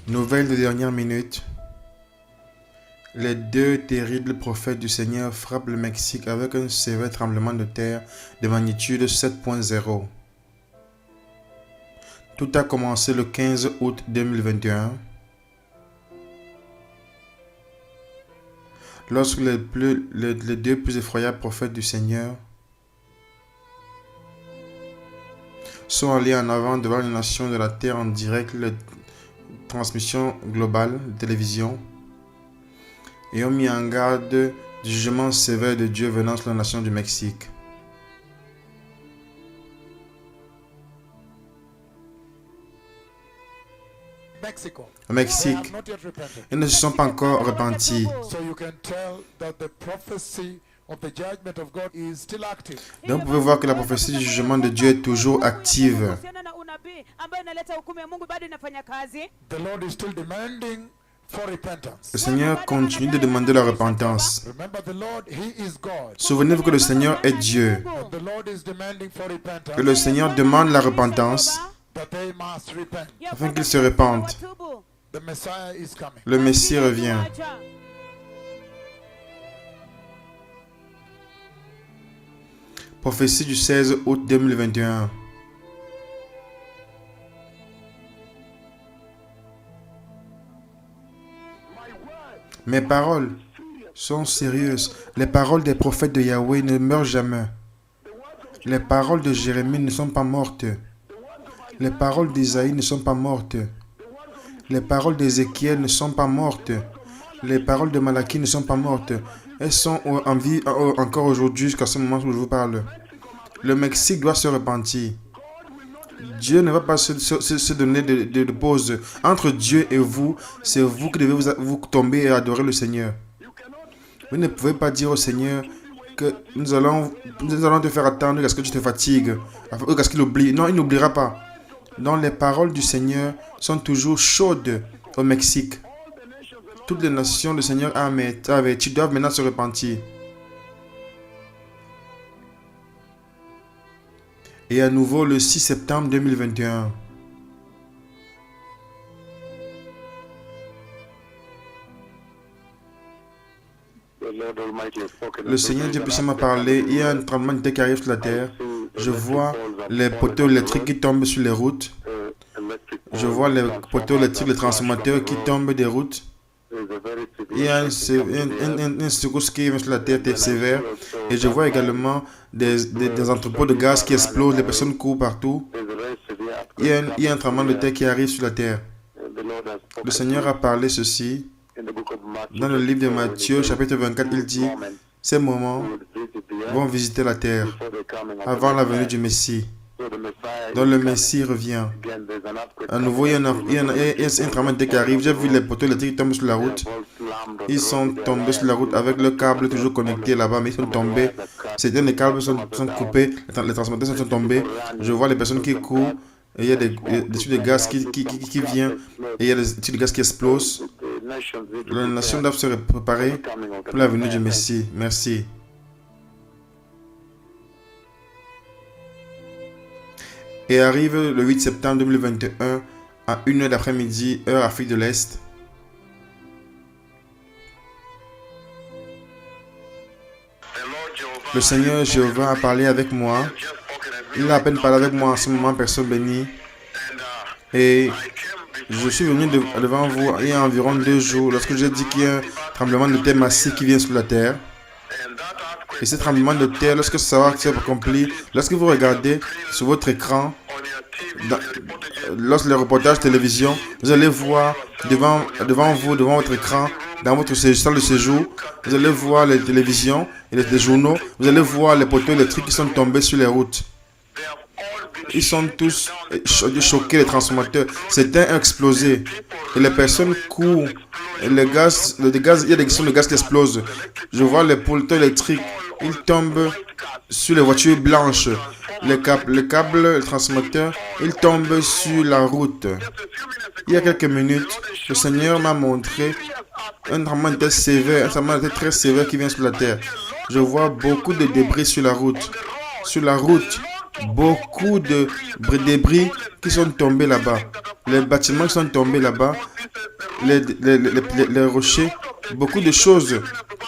Nouvelle de dernière minute. Les deux terribles prophètes du Seigneur frappent le Mexique avec un sévère tremblement de terre de magnitude 7.0. Tout a commencé le 15 août 2021, lorsque les deux plus effroyables prophètes du Seigneur sont allés en avant devant les nations de la terre en direct, la transmission globale de télévision, et ont mis en garde du jugement sévère de Dieu venant sur la nation du Mexique. Au Mexique, ils ne se sont pas encore repentis. Donc vous pouvez voir que la prophétie du jugement de Dieu est toujours active. Le Seigneur continue de demander la repentance. Souvenez-vous que le Seigneur est Dieu. Que le Seigneur demande la repentance afin qu'ils se répandent. Le Messie revient. Prophétie du 16 août 2021. Mes paroles sont sérieuses. Les paroles des prophètes de Yahweh ne meurent jamais. Les paroles de Jérémie ne sont pas mortes. Les paroles d'Isaïe ne sont pas mortes. Les paroles d'Ézéchiel ne sont pas mortes. Les paroles de Malachie ne sont pas mortes. Elles sont en vie encore aujourd'hui jusqu'à ce moment où je vous parle. Le Mexique doit se repentir. Dieu ne va pas se donner de pause. Entre Dieu et vous, c'est vous qui devez vous tomber et adorer le Seigneur. Vous ne pouvez pas dire au Seigneur que nous allons te faire attendre jusqu'à ce que tu te fatigues, jusqu'à ce qu'il oublie. Non, il n'oubliera pas. Donc les paroles du Seigneur sont toujours chaudes au Mexique. Toutes les nations, le Seigneur a averti, doivent maintenant se repentir. Et à nouveau le 6 septembre 2021. Le Seigneur Dieu puissant m'a parlé. Il y a un tremblement de terre qui arrive sur la terre. Je vois les poteaux électriques qui tombent sur les routes. Je vois les poteaux électriques, les transformateurs qui tombent des routes. Il y a une secousse qui vient sur la terre sévère. Et je vois également des entrepôts de gaz qui explosent. Les personnes courent partout. Il y a un tremblement de terre qui arrive sur la terre. Le Seigneur a parlé ceci. Dans le livre de Matthieu, chapitre 24, il dit: ces moments vont visiter la terre avant la venue du Messie. Donc le Messie revient. À nouveau, il y a un tremblement de terre qui arrive. J'ai vu les poteaux électriques qui tombent sur la route. Ils sont tombés sur la route avec le câble toujours connecté là-bas, mais ils sont tombés. Certains des câbles sont coupés, les transformateurs sont tombés. Je vois les personnes qui courent. Et il y a des tuyaux de gaz qui viennent. Et il y a des tuyaux de gaz qui explosent. Les nations doivent se préparer pour la venue du Messie. Merci. Et arrive le 8 septembre 2021 à 1h d'après-midi, heure Afrique de l'Est. Le Seigneur Jéhovah a parlé avec moi. Il a à peine parlé avec moi en ce moment, personne bénie. Et je suis venu devant vous il y a environ 2 jours, lorsque j'ai dit qu'il y a un tremblement de terre massif qui vient sur la terre. Et ce tremblement de terre, lorsque ça va être accompli, lorsque vous regardez sur votre écran, lorsque les reportages télévision, vous allez voir devant vous, devant votre écran, dans votre salle de séjour, vous allez voir les télévisions et les journaux, vous allez voir les poteaux électriques qui sont tombés sur les routes. Ils sont tous choqués, les transformateurs. Certains ont explosé. Et les personnes courent. Et il y a des questions de gaz qui explosent. Je vois les poteaux électriques. Ils tombent sur les voitures blanches. Les câbles, les transformateurs, ils tombent sur la route. Il y a quelques minutes, le Seigneur m'a montré un tremblement de terre sévère, un tremblement de terre très sévère qui vient sur la terre. Je vois beaucoup de débris sur la route. Sur la route, beaucoup de débris qui sont tombés là-bas. Les bâtiments qui sont tombés là-bas, les rochers, beaucoup de choses.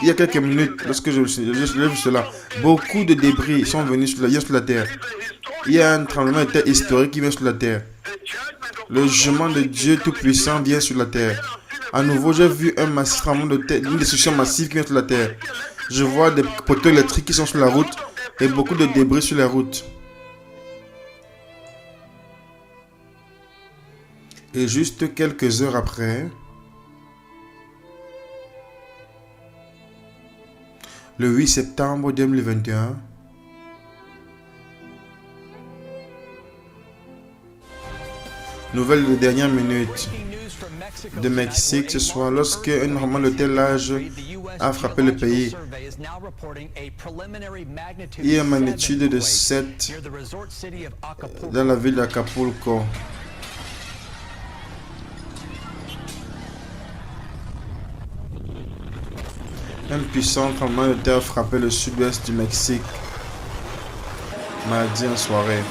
Il y a quelques minutes, lorsque je vu cela, beaucoup de débris sont venus sur la terre. Il y a un tremblement de terre historique qui vient sur la terre. Le jugement de Dieu Tout-Puissant vient sur la terre. À nouveau, j'ai vu un massif tremblement de terre, une destruction massive qui vient sur la terre. Je vois des poteaux électriques qui sont sur la route et beaucoup de débris sur la route. Et juste quelques heures après, le 8 septembre 2021, nouvelle de dernière minute de Mexique ce soir, lorsque un tremblement de tel âge a frappé le pays. Il y a une magnitude de 7 dans la ville d'Acapulco. Un puissant tremblement de terre a frappé le sud-ouest du Mexique mardi en soirée.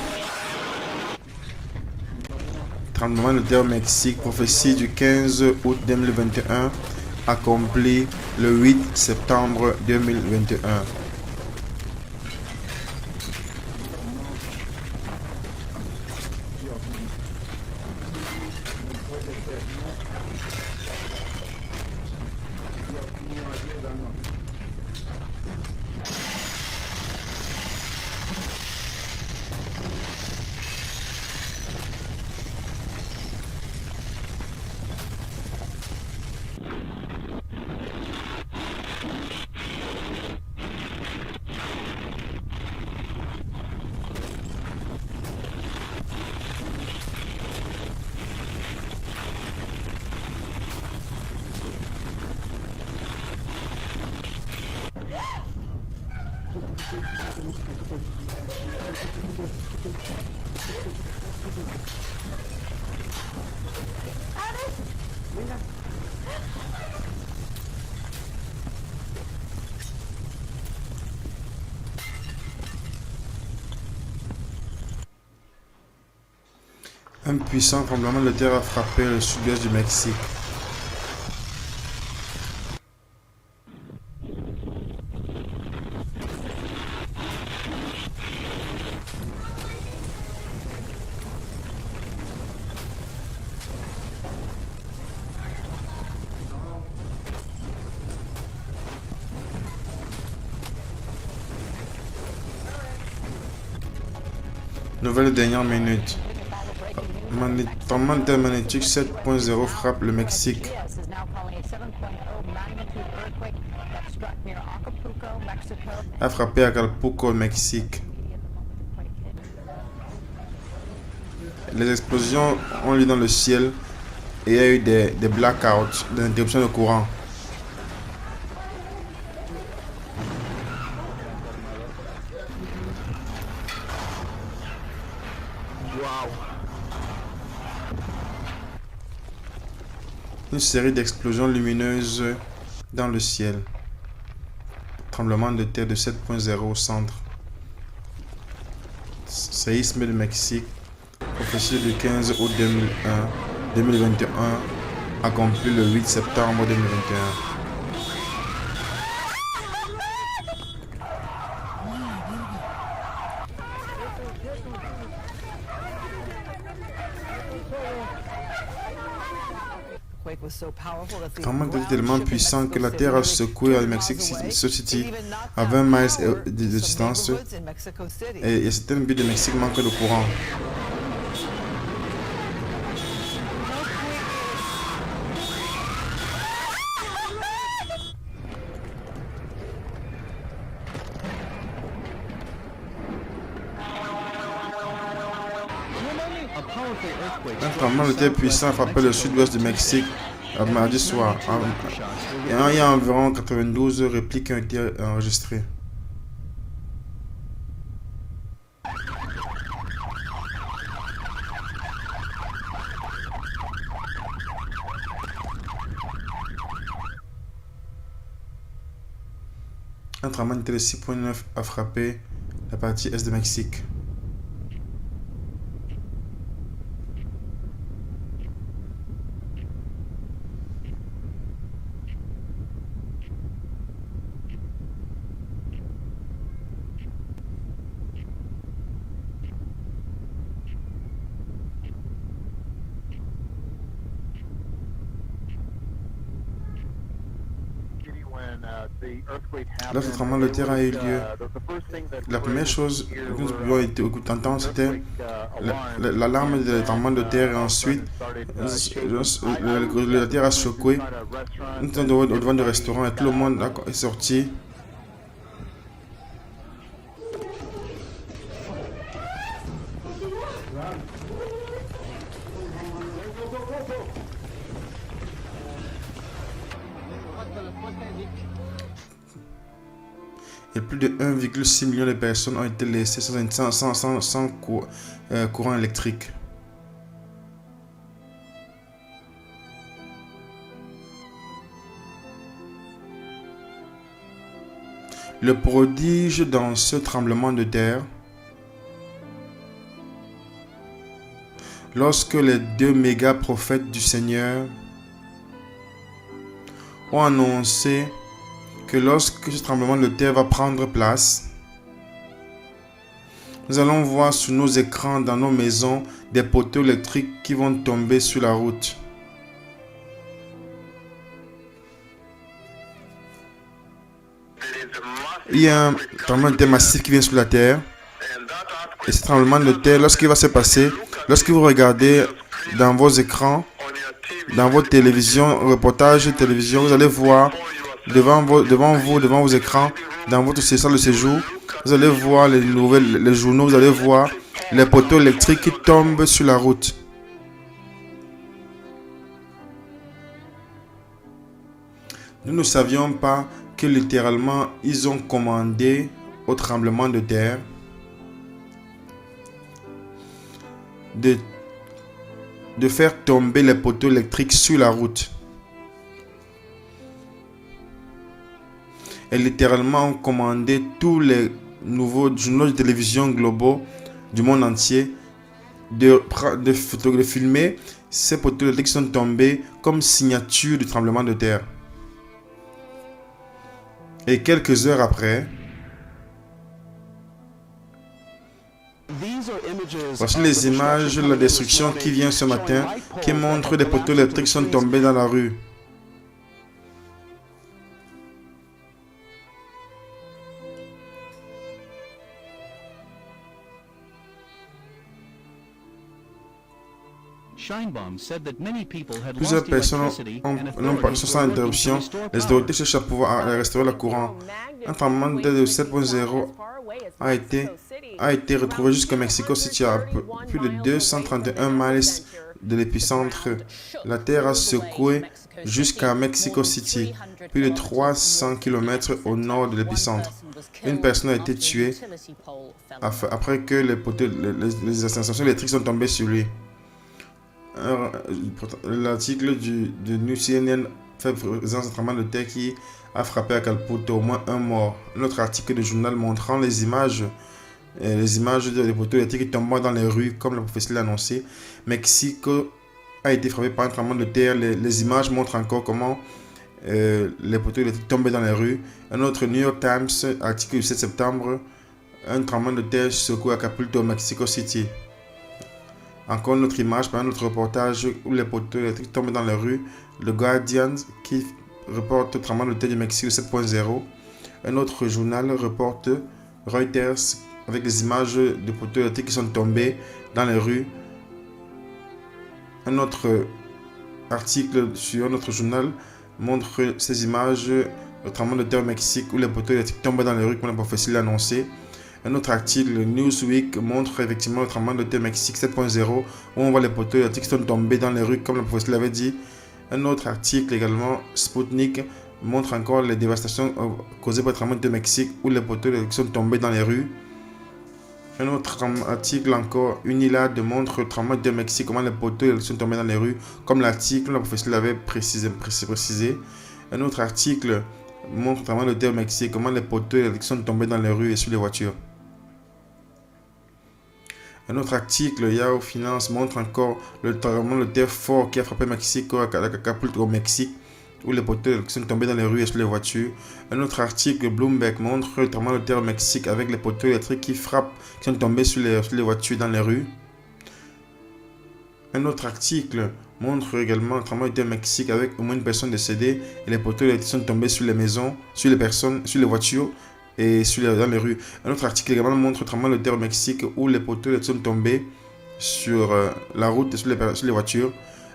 Tremblement de terre au Mexique, prophétie du 15 août 2021, accompli le 8 septembre 2021. Un puissant tremblement de terre a frappé le sud-ouest du Mexique. Nouvelle dernière minute. Tremblement de terre magnétique 7.0 frappe le Mexique. A frappé Acapulco au Mexique. Les explosions ont lieu dans le ciel et il y a eu des blackouts, des interruptions de courant. Une série d'explosions lumineuses dans le ciel. Tremblement de terre de 7.0 au centre. Séisme du Mexique. Prophétie du 15 août 2021. Accompli le 8 septembre 2021. Le tremblement était tellement puissant que la terre a secoué à Mexico City à 20 miles de distance et certaines villes de Mexique manquent de courant. Un tremblement de terre puissant a frappé le sud-ouest du Mexique mardi soir. Il y a environ 92 répliques qui ont été enregistrées. Un tremblement de terre de 6.9 a frappé la partie est de Mexique. Lorsque le tremblement de terre a eu lieu, la première chose que nous pouvions entendre, c'était l'alarme de tremblement de terre. Et ensuite, la terre a secoué. Nous étions devant le restaurant et tout le monde est sorti. Et plus de 1,6 million de personnes ont été laissées sans courant électrique. Le prodige dans ce tremblement de terre, lorsque les deux méga prophètes du Seigneur ont annoncé que lorsque ce tremblement de terre va prendre place, nous allons voir sur nos écrans dans nos maisons des poteaux électriques qui vont tomber sur la route. Il y a un tremblement de terre massif qui vient sur la terre. Et ce tremblement de terre, lorsqu'il va se passer, lorsque vous regardez dans vos écrans, dans vos télévisions, reportages de télévision, vous allez voir devant vos écrans, dans votre salle de séjour, vous allez voir les nouvelles, les journaux, vous allez voir les poteaux électriques qui tombent sur la route. Nous ne savions pas que littéralement, ils ont commandé au tremblement de terre de faire tomber les poteaux électriques sur la route. Et littéralement ont commandé tous les nouveaux journaux de télévision globaux du monde entier de filmer ces poteaux électriques qui sont tombés comme signature du tremblement de terre. Et quelques heures après, voici les images de la destruction qui vient ce matin, qui montrent des poteaux électriques qui sont tombés dans la rue. Plusieurs personnes n'ont pas sans interruption. Les autorités cherchent à pouvoir restaurer le courant. Un tremblement de terre de 7.0 a été retrouvé jusqu'à Mexico City, à plus de 231 miles de l'épicentre. La terre a secoué jusqu'à Mexico City, plus de 300 km au nord de l'épicentre. Une personne a été tuée après que les installations électriques sont tombées sur lui. L'article de New CNN fait présence d'un tremblement de terre qui a frappé Acapulco, au moins un mort. Un autre article de journal montrant les images des poteaux électriques qui tombent dans les rues, comme le professeur l'a annoncé. Mexico a été frappé par un tremblement de terre. Les images montrent encore comment les poteaux électriques tombent dans les rues. Un autre New York Times, article du 7 septembre, un tremblement de terre secoue Acapulco, Mexico City. Encore une autre image, par un autre reportage où les poteaux électriques tombent dans les rues. Le Guardian qui reporte le tremblement de terre du Mexique 7.0. Un autre journal reporte Reuters avec des images de poteaux électriques qui sont tombés dans les rues. Un autre article sur un autre journal montre ces images du tremblement de terre au Mexique où les poteaux électriques tombent dans les rues comme le professeur l'a annoncé. Un autre article, Newsweek, montre effectivement le tremblement de terre Mexique 7.0 où on voit les poteaux électriques qui sont tombés dans les rues comme le professeur l'avait dit. Un autre article également, Sputnik, montre encore les dévastations causées par le tremblement de terre Mexique où les poteaux électriques sont tombés dans les rues. Un autre article encore, Unilad, montre le tremblement de terre Mexique, comment les poteaux électriques sont tombés dans les rues, comme l'article, le professeur l'avait précisé. Un autre article montre le tremblement de terre Mexique, comment les poteaux électriques sont tombés dans les rues et sur les voitures. Un autre article, Yahoo Finance, montre encore le tremblement de terre fort qui a frappé Mexico, Acapulco au Mexique, où les poteaux sont tombés dans les rues et sur les voitures. Un autre article, Bloomberg, montre le tremblement de terre au Mexique avec les poteaux électriques qui frappent, qui sont tombés sur les voitures dans les rues. Un autre article montre également un tremblement de terre au Mexique avec au moins une personne décédée et les poteaux électriques sont tombés sur les maisons, sur les personnes, sur les voitures et dans les rues. Un autre article également montre un tremblement de terre au Mexique où les poteaux électriques sont tombés sur la route et sur les voitures.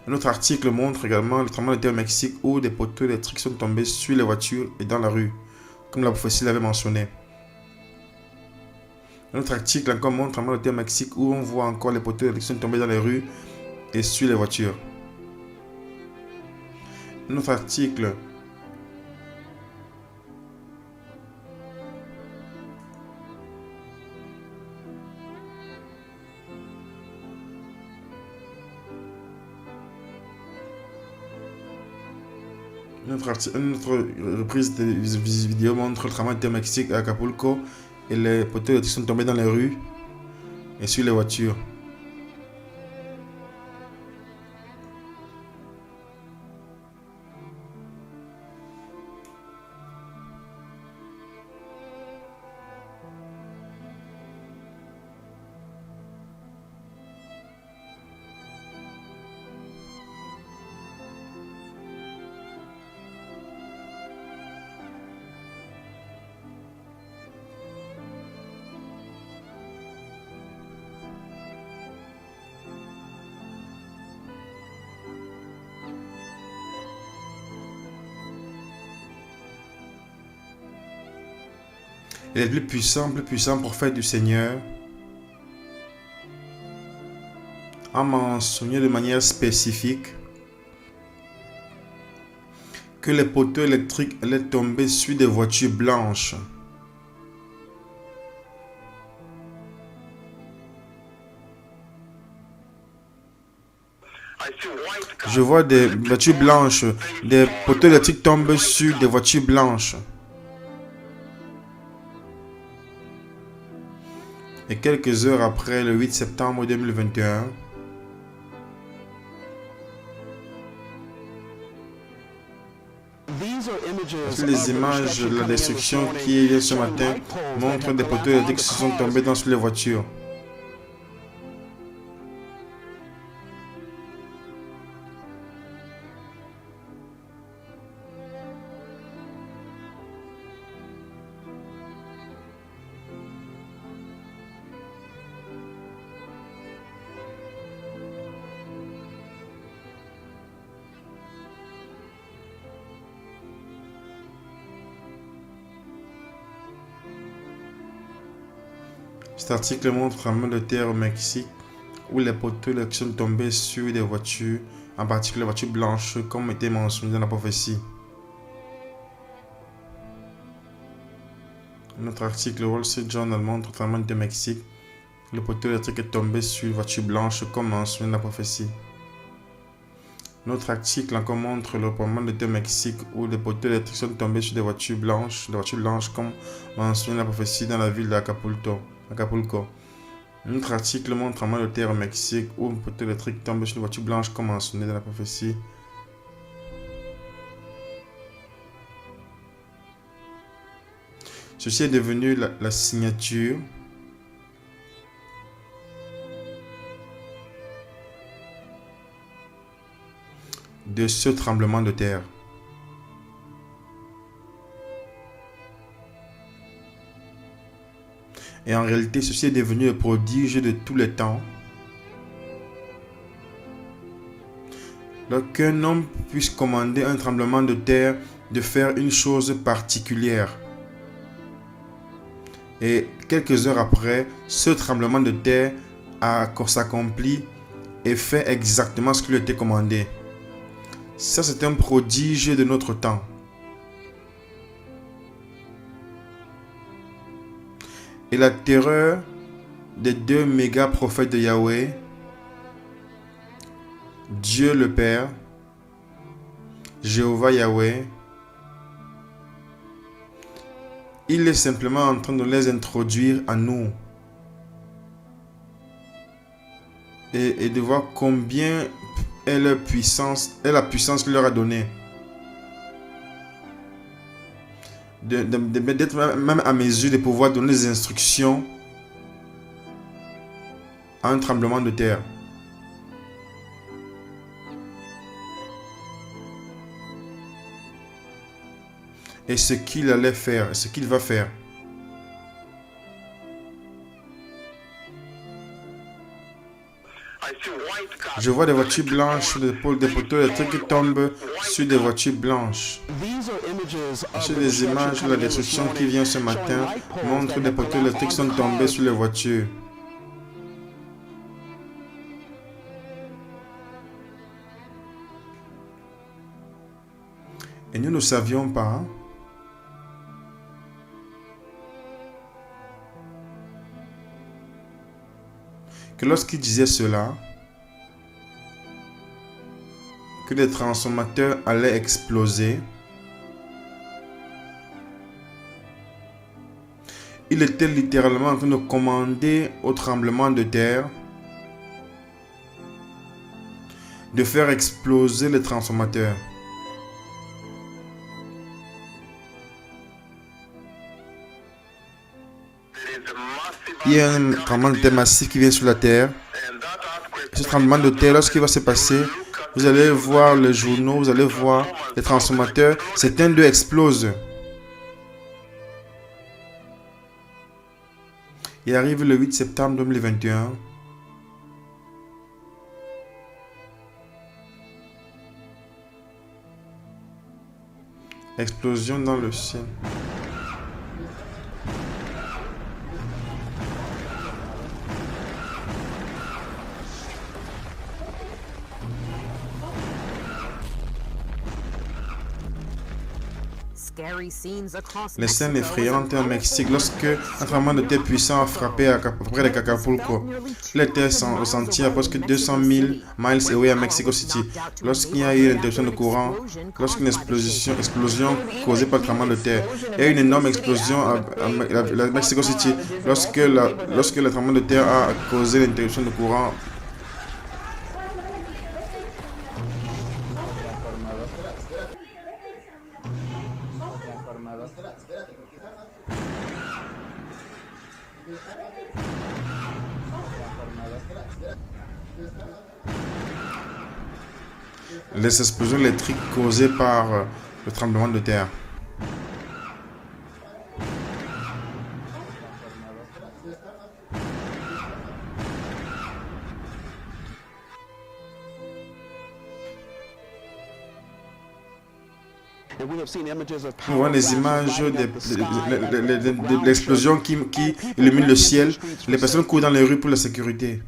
Un autre article montre également le tremblement de terre au Mexique où des poteaux électriques sont tombés sur les voitures et dans la rue, comme la prophétie l'avait mentionné. Un autre article encore montre le tremblement de terre au Mexique où on voit encore les poteaux électriques sont tombés dans les rues et sur les voitures. Un autre article une autre reprise de vidéo montre le tremblement de terre au Mexique à Acapulco et les poteaux électriques sont tombés dans les rues et sur les voitures. Et les plus puissants prophètes du Seigneur a mentionné de manière spécifique que les poteaux électriques allaient tomber sur des voitures blanches. Je vois des voitures blanches, des poteaux électriques tombent sur des voitures blanches. Et quelques heures après, le 8 septembre 2021, les images de la destruction qui est liée ce matin montrent des poteaux électriques qui se sont tombés dans les voitures. Cet article montre un tremblement de terre au Mexique où les poteaux électriques sont tombés sur des voitures, en particulier les voitures blanches, comme était mentionné dans la prophétie. Un autre article, le Wall Street Journal montre un tremblement de terre au Mexique où le poteau électrique est tombé sur une voiture blanche, comme mentionné dans la prophétie. Un autre article encore montre le tremblement de terre au Mexique où les poteaux électriques sont tombés sur des voitures blanches, comme mentionné dans la prophétie dans la ville d'Acapulco. Un autre article montre un tremblement de terre au Mexique où un poteau électrique tombe sur une voiture blanche comme mentionné dans la prophétie. Ceci est devenu la signature de ce tremblement de terre. Et en réalité, ceci est devenu le prodige de tous les temps. Qu'un homme puisse commander un tremblement de terre de faire une chose particulière. Et quelques heures après, ce tremblement de terre s'accomplit et fait exactement ce qui lui était commandé. Ça, c'est un prodige de notre temps. Et la terreur des deux méga prophètes de Yahweh, Dieu le Père, Jéhovah Yahweh, il est simplement en train de les introduire à nous. Et de voir combien est leur puissance, est la puissance qu'il leur a donnée. D'être même à mesure de pouvoir donner des instructions à un tremblement de terre. et ce qu'il allait faire, ce qu'il va faire. Je vois des voitures blanches sur des poteaux électriques qui tombent sur des voitures blanches. Sur des images, la destruction qui vient ce matin montre des poteaux électriques qui sont tombés sur les voitures. Et nous ne savions pas que lorsqu'il disait cela, que les transformateurs allaient exploser. Il était littéralement en train de commander au tremblement de terre de faire exploser les transformateurs. Il y a un tremblement de terre massif qui vient sur la terre. Ce tremblement de terre, lorsqu'il va se passer, vous allez voir les journaux, vous allez voir les transformateurs. Certains d'eux explosent. Il arrive le 8 septembre 2021. Explosion dans le ciel. Les scènes effrayantes au Mexique lorsque un tremblement de terre puissant a frappé à peu près d'Acapulco. Les terres sont ressenties à presque 200 000 miles away à Mexico City. Lorsqu'il y a eu une interruption de courant, lorsqu'une explosion causée par le tremblement de terre, il y a eu une énorme explosion à Mexico City. Lorsque le tremblement de terre a causé l'interruption de courant, les explosions électriques causées par le tremblement de terre. On voit les images de l'explosion qui illumine le ciel. Les personnes courent dans les rues pour la sécurité.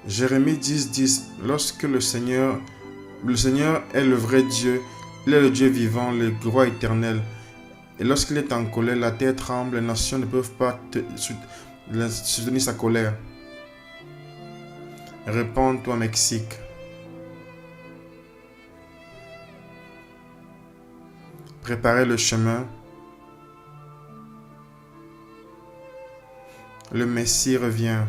Jérémie 10:10. Lorsque le Seigneur est le vrai Dieu, il est le Dieu vivant, le roi éternel. Et lorsqu'il est en colère, la terre tremble, les nations ne peuvent pas soutenir sa colère. Répands-toi, Mexique. Préparez le chemin. Le Messie revient.